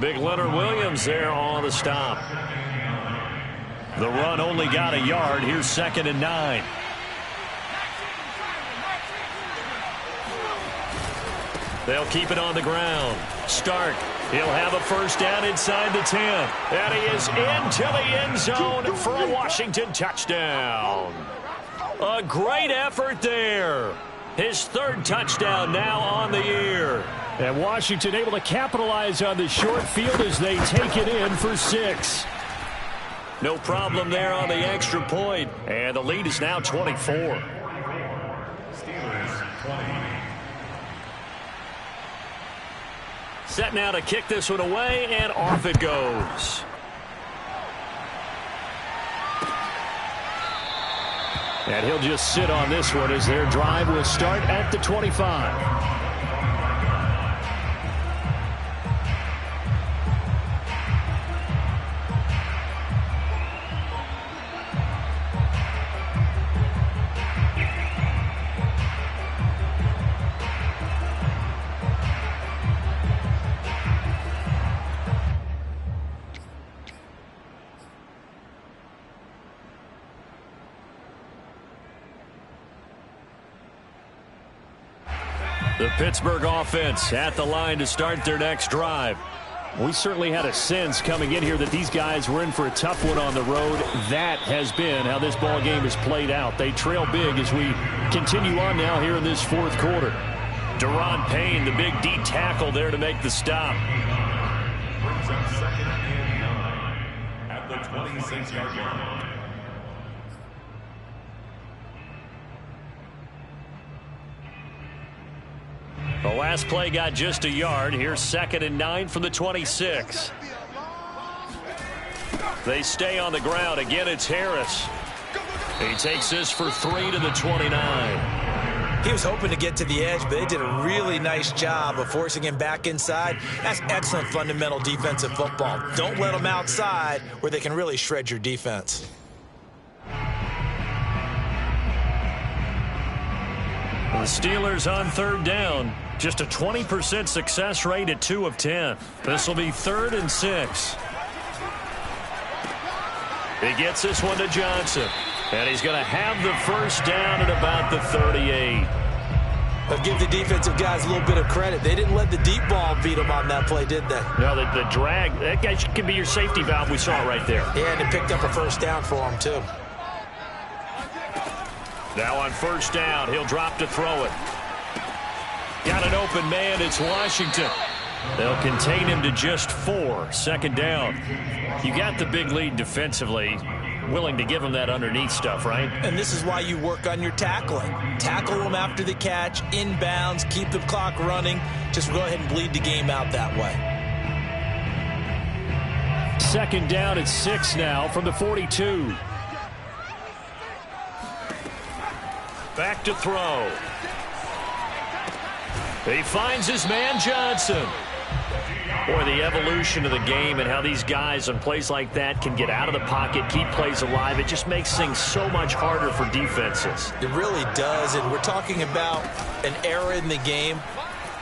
Big Leonard Williams there on the stop. The run only got a yard. Here's 2nd and 9. They'll keep it on the ground. Stark. He'll have a first down inside the 10. And he is into the end zone for a Washington touchdown. A great effort there. His 3rd touchdown now on the year. And Washington able to capitalize on the short field as they take it in for 6. No problem there on the extra point. And the lead is now 24. Steelers 20. Set now to kick this one away, and off it goes. And he'll just sit on this one as their drive will start at the 25. The Pittsburgh offense at the line to start their next drive. We certainly had a sense coming in here that these guys were in for a tough one on the road. That has been how this ball game has played out. They trail big as we continue on now here in this 4th quarter. Deron Payne, the big D tackle there to make the stop. Brings up 2nd and 9 at the 26-yard line. The last play got just a yard. Here's 2nd and 9 from the 26. They stay on the ground. Again, it's Harris. He takes this for 3 to the 29. He was hoping to get to the edge, but they did a really nice job of forcing him back inside. That's excellent fundamental defensive football. Don't let them outside where they can really shred your defense. The Steelers on 3rd down. Just a 20% success rate at 2 of 10. This will be 3rd and 6. He gets this one to Johnson. And he's going to have the first down at about the 38. But give the defensive guys a little bit of credit. They didn't let the deep ball beat them on that play, did they? No, the drag, that guy could be your safety valve. We saw it right there. Yeah, and it picked up a first down for him, too. Now on 1st down, he'll drop to throw it. Got an open man. It's Washington. They'll contain him to just 4. 2nd down. You got the big lead defensively. Willing to give him that underneath stuff, right? And this is why you work on your tackling. Tackle them after the catch, inbounds, keep the clock running. Just go ahead and bleed the game out that way. 2nd down at 6 now from the 42. Back to throw. He finds his man, Johnson. Boy, the evolution of the game and how these guys on plays like that can get out of the pocket, keep plays alive, it just makes things so much harder for defenses. It really does, and we're talking about an era in the game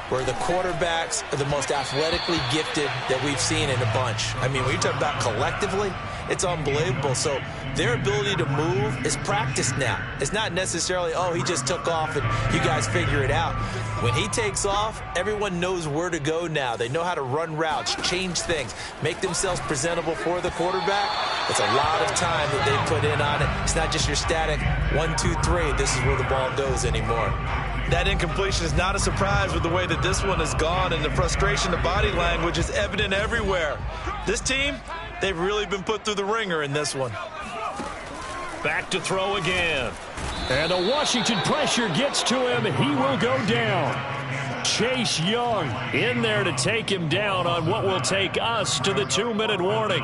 where the quarterbacks are the most athletically gifted that we've seen in a bunch. I mean, when you talk about collectively, it's unbelievable. So their ability to move is practiced now. It's not necessarily, oh, he just took off and you guys figure it out. When he takes off, everyone knows where to go now. They know how to run routes, change things, make themselves presentable for the quarterback. It's a lot of time that they put in on it. It's not just your static 1, 2, 3. This is where the ball goes anymore. That incompletion is not a surprise with the way that this one has gone, and the frustration, the body language is evident everywhere. This team, they've really been put through the ringer in this one. Back to throw again. And the Washington pressure gets to him. He will go down. Chase Young in there to take him down on what will take us to the 2-minute warning.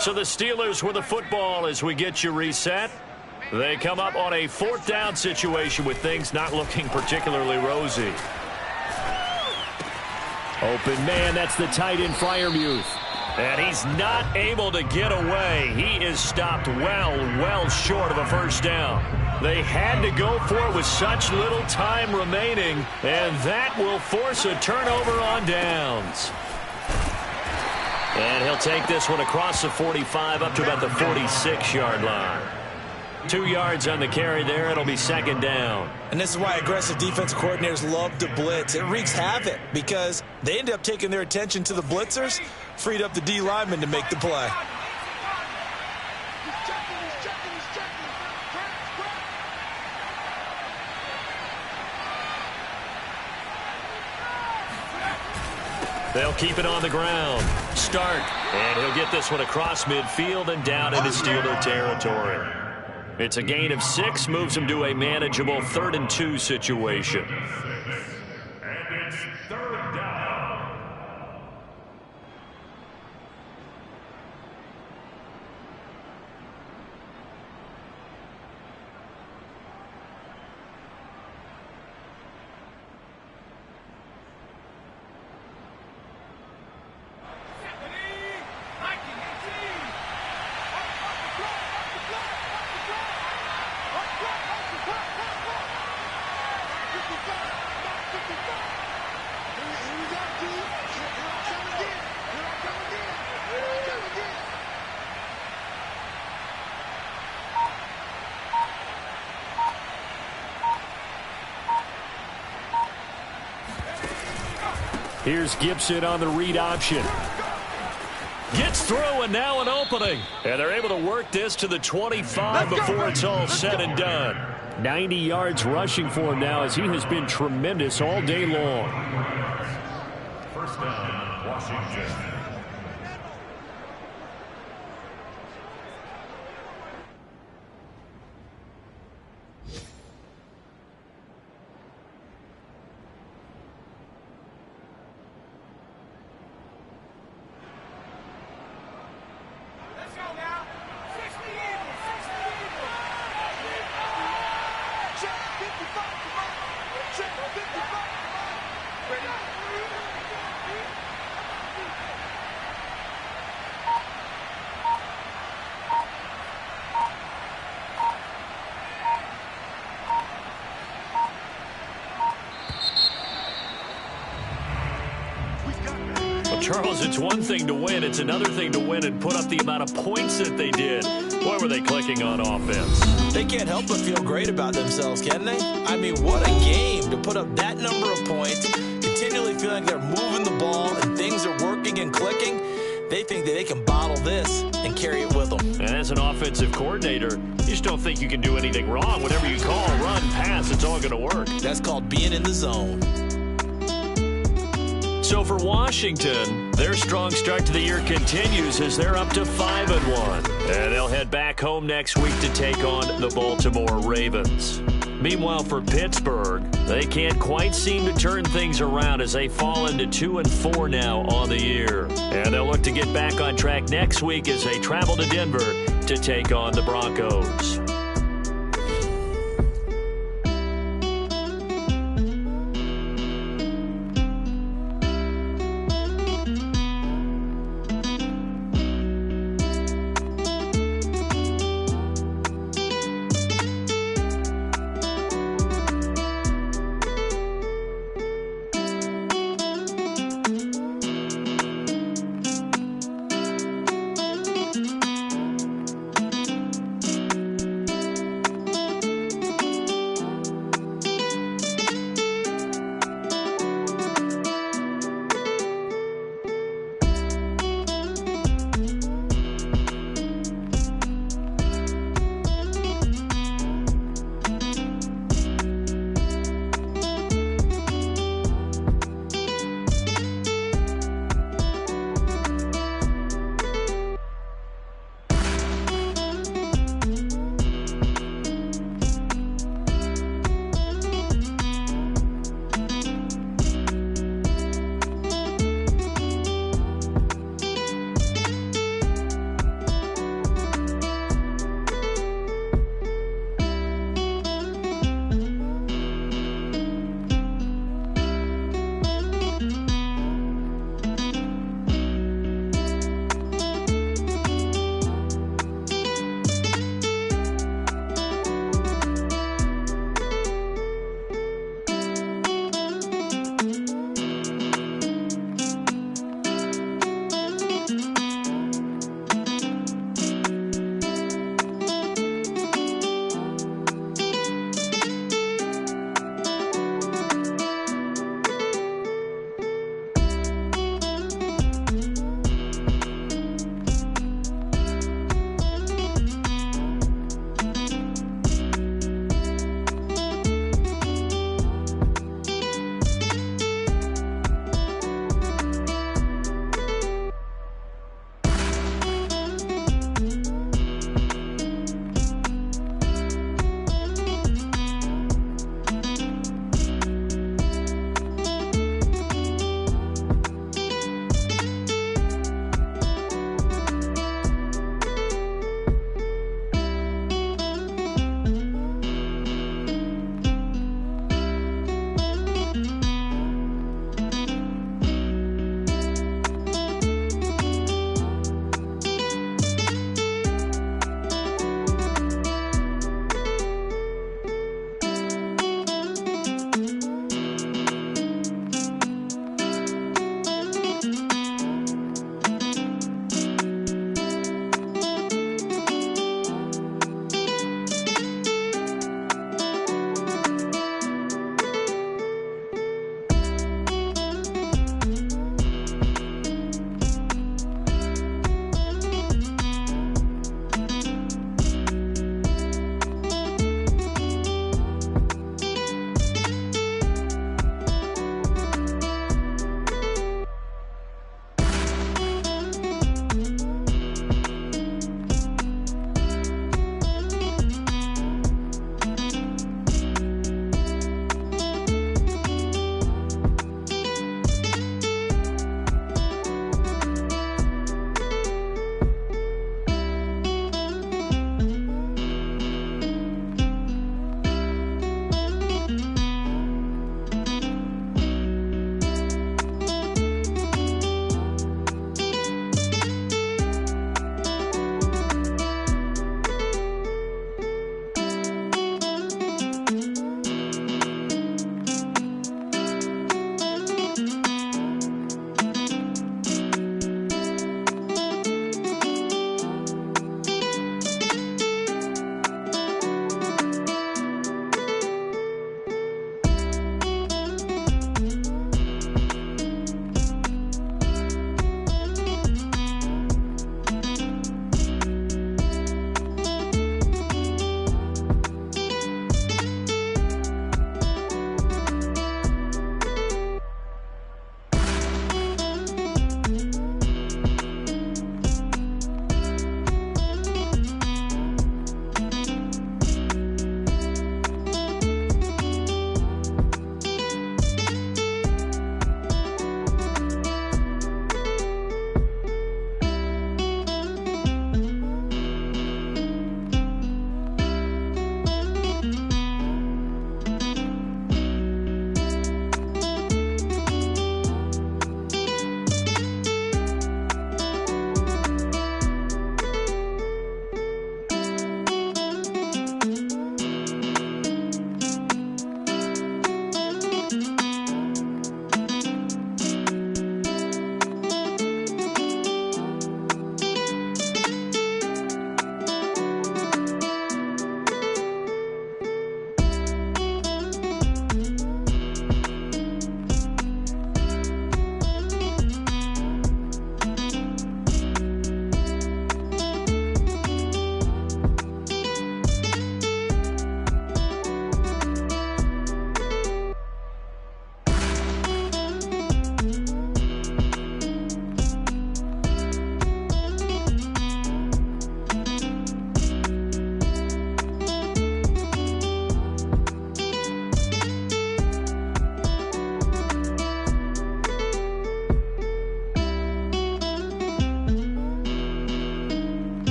So the Steelers with the football as we get you reset. They come up on a 4th down situation with things not looking particularly rosy. Open man, that's the tight end Freiermuth. And he's not able to get away. He is stopped well short of a first down. They had to go for it with such little time remaining, and that will force a turnover on downs. And he'll take this one across the 45 up to about the 46-yard line. 2 yards on the carry there. It'll be 2nd down. And this is why aggressive defensive coordinators love to blitz. It wreaks havoc because they end up taking their attention to the blitzers, freed up the D lineman to make the play. They'll keep it on the ground. Start. And he'll get this one across midfield and down into Steeler territory. It's a gain of 6, moves him to a manageable 3rd and 2 situation. And it's 3rd down. Here's Gibson on the read option. Gets through and now an opening. And they're able to work this to the 25 before it's all said and done. 90 yards rushing for him now as he has been tremendous all day long. 1st down, Washington. Charles, it's one thing to win. It's another thing to win and put up the amount of points that they did. Boy, were they clicking on offense. They can't help but feel great about themselves, can they? I mean, what a game to put up that number of points, continually feeling they're moving the ball and things are working and clicking. They think that they can bottle this and carry it with them. And as an offensive coordinator, you just don't think you can do anything wrong. Whatever you call, run, pass, it's all going to work. That's called being in the zone. So for Washington, their strong start to the year continues as they're up to 5-1. And they'll head back home next week to take on the Baltimore Ravens. Meanwhile, for Pittsburgh, they can't quite seem to turn things around as they fall into 2-4 now on the year. And they'll look to get back on track next week as they travel to Denver to take on the Broncos.